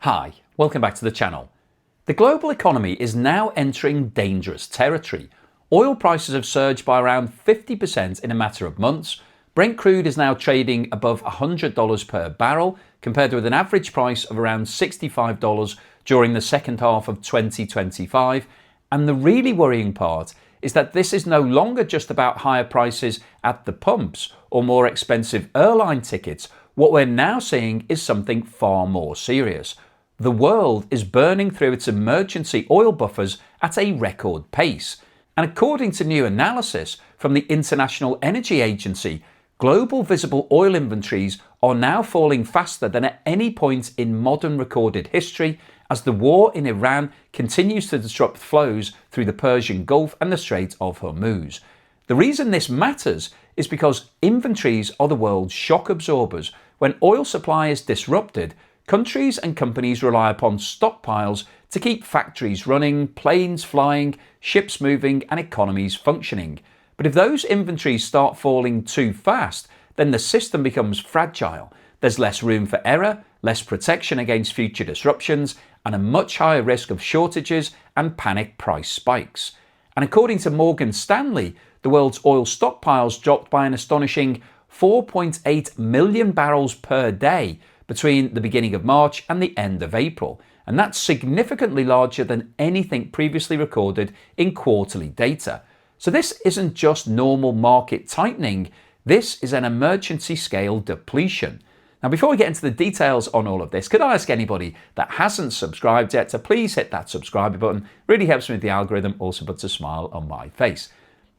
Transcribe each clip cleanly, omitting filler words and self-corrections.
Hi, welcome back to the channel. The global economy is now entering dangerous territory. Oil prices have surged by around 50% in a matter of months. Brent crude is now trading above $100 per barrel, compared with an average price of around $65 during the second half of 2025. And the really worrying part is that this is no longer just about higher prices at the pumps or more expensive airline tickets. What we're now seeing is something far more serious. The world is burning through its emergency oil buffers at a record pace. And according to new analysis from the International Energy Agency, global visible oil inventories are now falling faster than at any point in modern recorded history as the war in Iran continues to disrupt flows through the Persian Gulf and the Strait of Hormuz. The reason this matters is because inventories are the world's shock absorbers. When oil supply is disrupted, countries and companies rely upon stockpiles to keep factories running, planes flying, ships moving, and economies functioning. But if those inventories start falling too fast, then the system becomes fragile. There's less room for error, less protection against future disruptions, and a much higher risk of shortages and panic price spikes. And according to Morgan Stanley, the world's oil stockpiles dropped by an astonishing 4.8 million barrels per day between the beginning of March and the end of April. And that's significantly larger than anything previously recorded in quarterly data. So this isn't just normal market tightening, this is an emergency scale depletion. Now, before we get into the details on all of this, could I ask anybody that hasn't subscribed yet to please hit that subscribe button? It really helps me with the algorithm, also puts a smile on my face.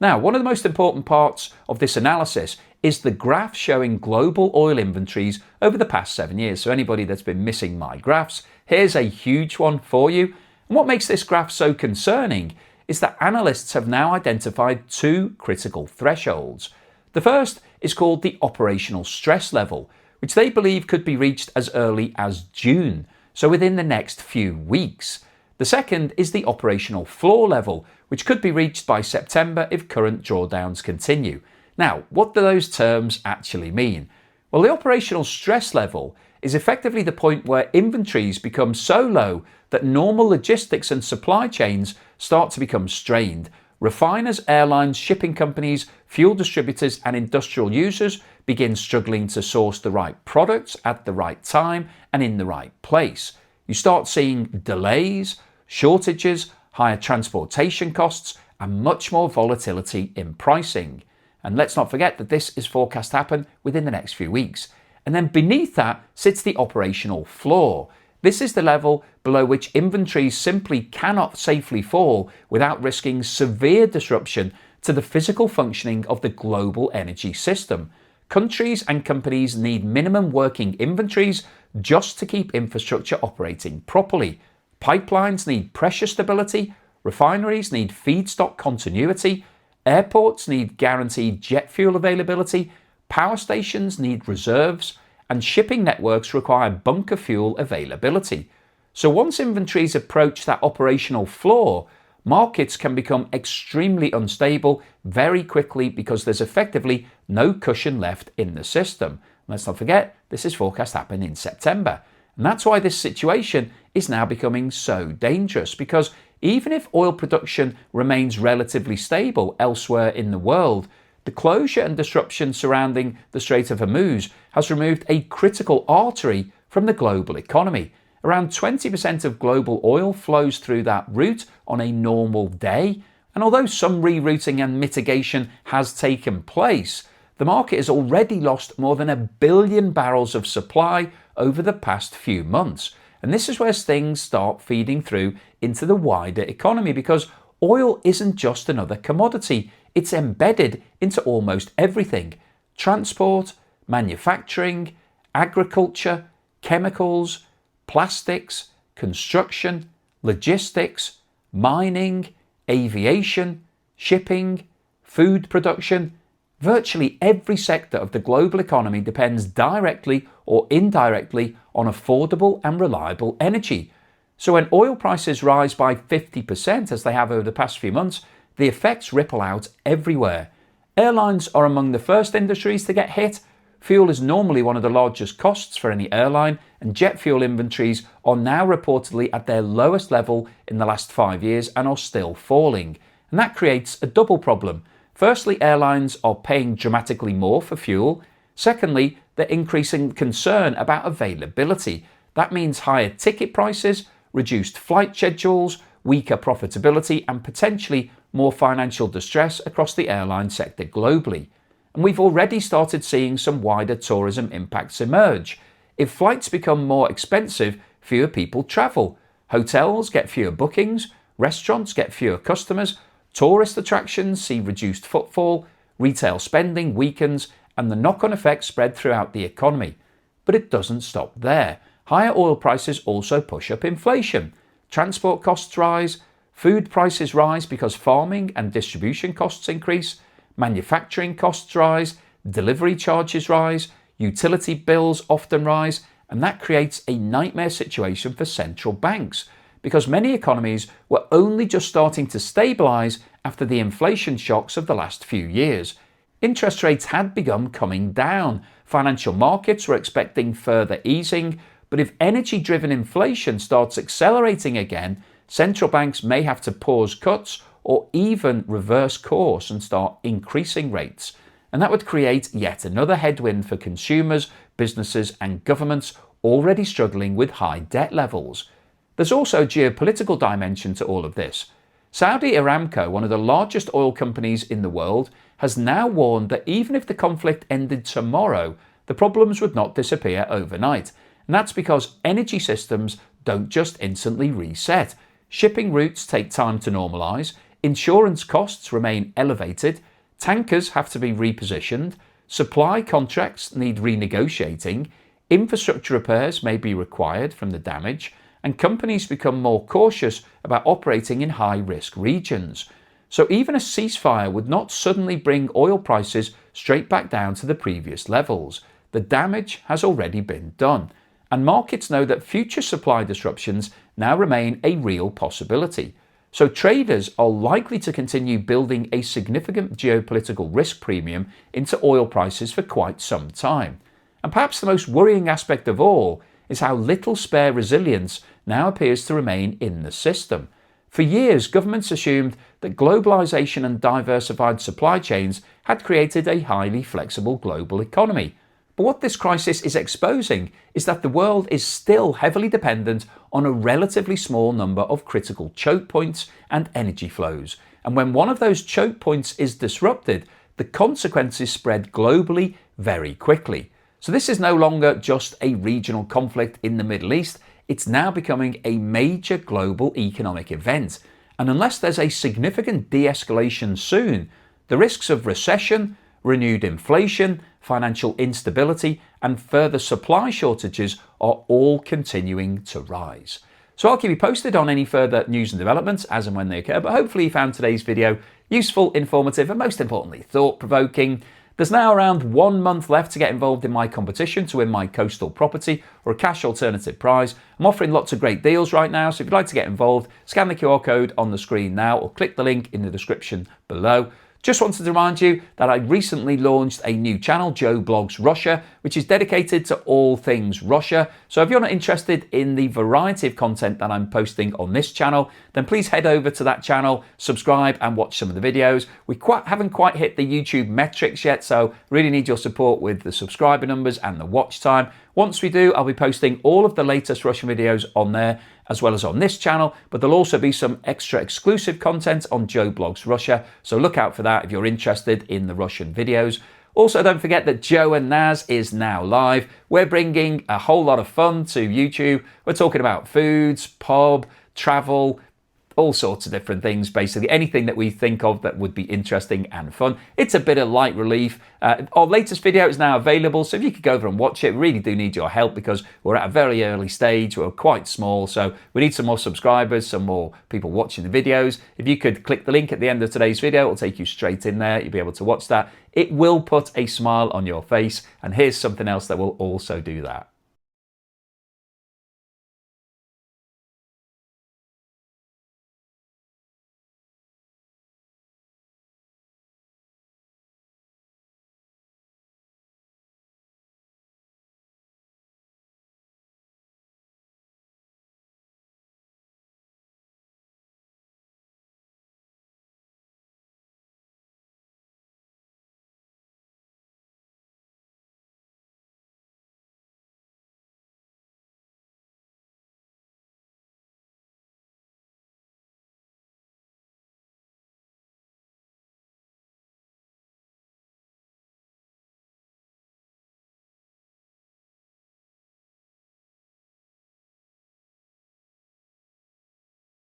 Now, one of the most important parts of this analysis is the graph showing global oil inventories over the past 7 years. So anybody that's been missing my graphs, here's a huge one for you. And what makes this graph so concerning is that analysts have now identified two critical thresholds. The first is called the operational stress level, which they believe could be reached as early as June, so within the next few weeks. The second is the operational floor level, which could be reached by September if current drawdowns continue. Now, what do those terms actually mean? Well, the operational stress level is effectively the point where inventories become so low that normal logistics and supply chains start to become strained. Refiners, airlines, shipping companies, fuel distributors, and industrial users begin struggling to source the right products at the right time and in the right place. You start seeing delays, shortages, higher transportation costs, and much more volatility in pricing. And let's not forget that this is forecast to happen within the next few weeks. And then beneath that sits the operational floor. This is the level below which inventories simply cannot safely fall without risking severe disruption to the physical functioning of the global energy system. Countries and companies need minimum working inventories just to keep infrastructure operating properly. Pipelines need pressure stability, refineries need feedstock continuity, airports need guaranteed jet fuel availability, power stations need reserves, and shipping networks require bunker fuel availability. So once inventories approach that operational floor, markets can become extremely unstable very quickly because there's effectively no cushion left in the system. Let's not forget, this is forecast to happen in September. And that's why this situation is now becoming so dangerous, because even if oil production remains relatively stable elsewhere in the world, the closure and disruption surrounding the Strait of Hormuz has removed a critical artery from the global economy. Around 20% of global oil flows through that route on a normal day. And although some rerouting and mitigation has taken place, the market has already lost more than 1 billion barrels of supply over the past few months. And this is where things start feeding through into the wider economy, because oil isn't just another commodity. It's embedded into almost everything: transport, manufacturing, agriculture, chemicals, plastics, construction, logistics, mining, aviation, shipping, food production. Virtually every sector of the global economy depends directly or indirectly on affordable and reliable energy. So when oil prices rise by 50%, as they have over the past few months, the effects ripple out everywhere. Airlines are among the first industries to get hit. fuel is normally one of the largest costs for any airline, and jet fuel inventories are now reportedly at their lowest level in the last 5 years and are still falling. And that creates a double problem. Firstly, airlines are paying dramatically more for fuel. Secondly, they're increasing concern about availability. That means higher ticket prices, reduced flight schedules, weaker profitability, and potentially more financial distress across the airline sector globally. And we've already started seeing some wider tourism impacts emerge. If flights become more expensive, fewer people travel. Hotels get fewer bookings, restaurants get fewer customers, tourist attractions see reduced footfall, retail spending weakens, and the knock-on effects spread throughout the economy. But it doesn't stop there. Higher oil prices also push up inflation. Transport costs rise, food prices rise because farming and distribution costs increase, manufacturing costs rise, delivery charges rise, utility bills often rise, and that creates a nightmare situation for central banks because many economies were only just starting to stabilise after the inflation shocks of the last few years. Interest rates had begun coming down. Financial markets were expecting further easing, but if energy-driven inflation starts accelerating again, central banks may have to pause cuts or even reverse course and start increasing rates. And that would create yet another headwind for consumers, businesses and governments already struggling with high debt levels. There's also a geopolitical dimension to all of this. Saudi Aramco, one of the largest oil companies in the world, has now warned that even if the conflict ended tomorrow, the problems would not disappear overnight. And that's because energy systems don't just instantly reset. Shipping routes take time to normalise, insurance costs remain elevated, tankers have to be repositioned, supply contracts need renegotiating, infrastructure repairs may be required from the damage, and companies become more cautious about operating in high-risk regions. So even a ceasefire would not suddenly bring oil prices straight back down to the previous levels. The damage has already been done, and markets know that future supply disruptions now remain a real possibility. So traders are likely to continue building a significant geopolitical risk premium into oil prices for quite some time. And perhaps the most worrying aspect of all is how little spare resilience now appears to remain in the system. For years, governments assumed that globalization and diversified supply chains had created a highly flexible global economy. But what this crisis is exposing is that the world is still heavily dependent on a relatively small number of critical choke points and energy flows. And when one of those choke points is disrupted, the consequences spread globally very quickly. So this is no longer just a regional conflict in the Middle East, it's now becoming a major global economic event. And unless there's a significant de-escalation soon, the risks of recession, renewed inflation, financial instability, and further supply shortages are all continuing to rise. So I'll keep you posted on any further news and developments as and when they occur, but hopefully you found today's video useful, informative, and most importantly, thought-provoking. There's now around 1 month left to get involved in my competition to win my coastal property or a cash alternative prize. I'm offering lots of great deals right now, so if you'd like to get involved, scan the QR code on the screen now or click the link in the description below. Just wanted to remind you that I recently launched a new channel, Joe Blogs Russia, which is dedicated to all things Russia. So if you're not interested in the variety of content that I'm posting on this channel, then please head over to that channel, subscribe and watch some of the videos. We haven't quite hit the YouTube metrics yet, so really need your support with the subscriber numbers and the watch time. Once we do, I'll be posting all of the latest Russian videos on there, as well as on this channel, but there'll also be some extra exclusive content on Joe Blogs Russia, so look out for that if you're interested in the Russian videos. Also, don't forget that Joe and Naz is now live. We're bringing a whole lot of fun to YouTube. We're talking about foods, pub, travel, all sorts of different things, basically anything that we think of that would be interesting and fun. It's a bit of light relief. Our latest video is now available, so if you could go over and watch it, we really do need your help because we're at a very early stage, we're quite small, so we need some more subscribers, some more people watching the videos. If you could click the link at the end of today's video, it'll take you straight in there, you'll be able to watch that. It will put a smile on your face, and here's something else that will also do that.